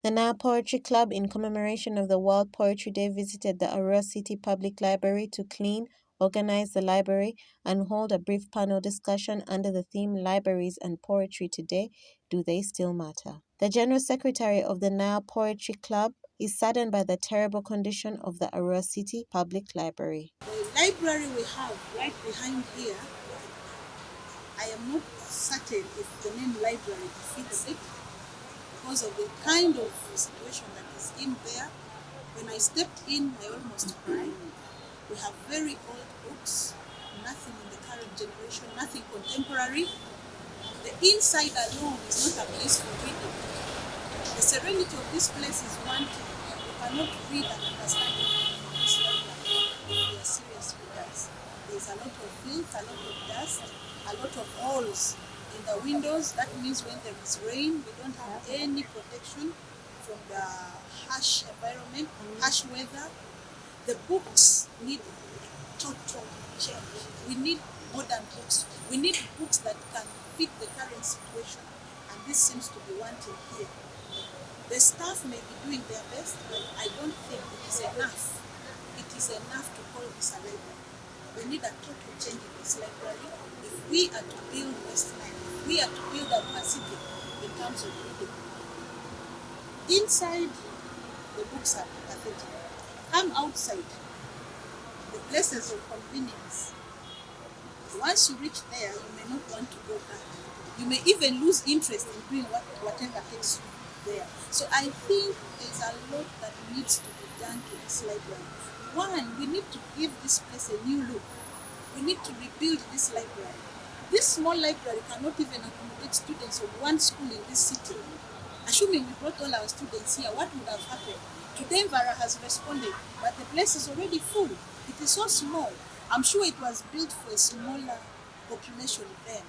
The Nile Poetry Club, in commemoration of the World Poetry Day, visited the Arua City Public Library to clean, organize the library, and hold a brief panel discussion under the theme Libraries and Poetry Today, Do They Still Matter? The General Secretary of the Nile Poetry Club is saddened by the terrible condition of the Arua City Public Library. The library we have right behind here, I am not certain if the name library fits it because of the kind of situation that is in there. When I stepped in, I almost cried. We have very old books, nothing in the current generation, nothing contemporary. The inside alone is not a place for reading. The serenity of this place is one thing. You cannot read and understand it from this library if you are serious readers. There's a lot of filth, a lot of dust, a lot of holes in the windows. That means when there is rain, we don't have any protection from the harsh environment, harsh weather. The books need total change. We need modern books. We need books that can fit the current situation, and this seems to be wanting here. The staff may be doing their best, but I don't think it is enough. It is enough to call this a library. We need a total change in this library if we are to build West Nile, if we are to build a city in terms of reading. Inside, the books are pathetic. Come outside, the places of convenience. Once you reach there, you may not want to go back. You may even lose interest in doing whatever takes you there. So I think there's a lot that needs to be done to this library. One, we need to give this place a new look. We need to rebuild this library. This small library cannot even accommodate students of one school in this city. Assuming we brought all our students here, what would have happened? Today Vara has responded, but the place is already full. It is so small. I'm sure it was built for a smaller population then.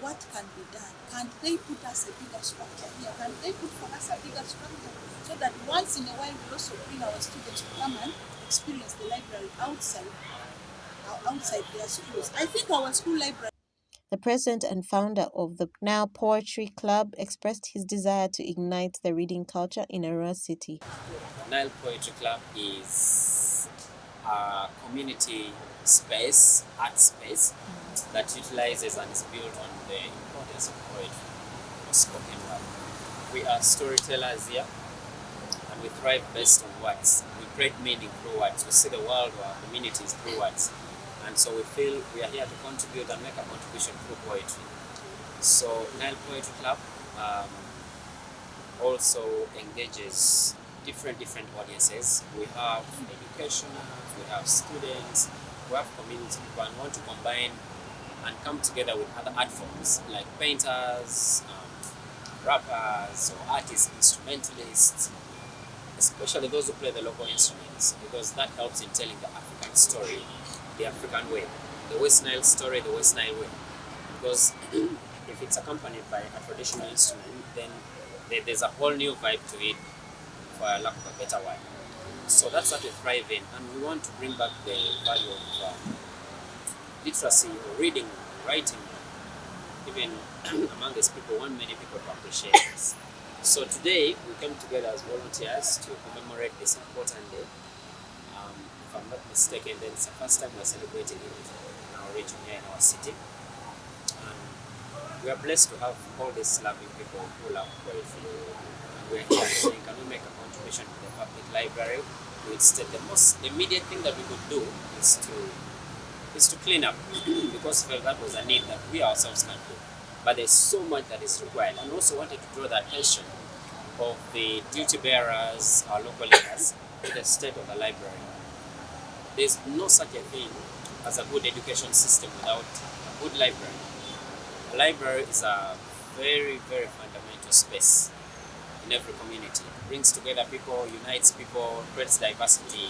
What can be done? Can't they put us a bigger structure here? Can they put for us a bigger structure so that once in a while we also bring our students to come and experience the library outside their schools? I think our school library. The president and founder of the Nile Poetry Club expressed his desire to ignite the reading culture in Arua City. Nile Poetry Club is a community space, art space, that utilizes and is built on the importance of poetry or spoken word. We are storytellers here, and we thrive based on words. We create meaning through words. We see the world or our communities through words. And so we feel we are here to contribute and make a contribution through poetry. So Nile Poetry Club also engages different audiences. We have educationers, we have students, we have community people, and want to combine and come together with other art forms like painters, rappers, or artists, instrumentalists, especially those who play the local instruments, because that helps in telling the African story, the African way, the West Nile story, the West Nile way. Because if it's accompanied by a traditional instrument, then there's a whole new vibe to it, for lack of a better word. So that's what we thrive in, and we want to bring back the value of literacy, or reading, writing, even among these people. Want many people to appreciate this. So today we came together as volunteers to commemorate this important day. If I'm not mistaken, then it's the first time we're celebrating it in our region here in our city. And we are blessed to have all these loving people who love poetry. And we're here saying, can we make a contribution to the public library? Instead, the most immediate thing that we could do is to clean up, because we felt that was a need that we ourselves can do. But there's so much that is required, and also wanted to draw the attention of the duty bearers, our local leaders, to the state of the library. There's no such a thing as a good education system without a good library. A library is a very fundamental space in every community. It brings together people, unites people, creates diversity,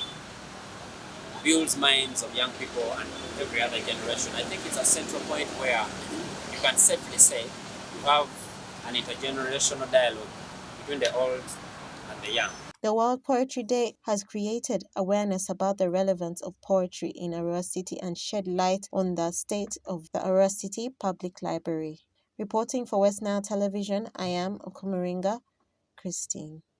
builds minds of young people and every other generation. I think it's a central point where you can safely say you have an intergenerational dialogue between the old and the young. The World Poetry Day has created awareness about the relevance of poetry in Arua City and shed light on the state of the Arua City Public Library. Reporting for West Nile Television, I am Okumaringa Christine.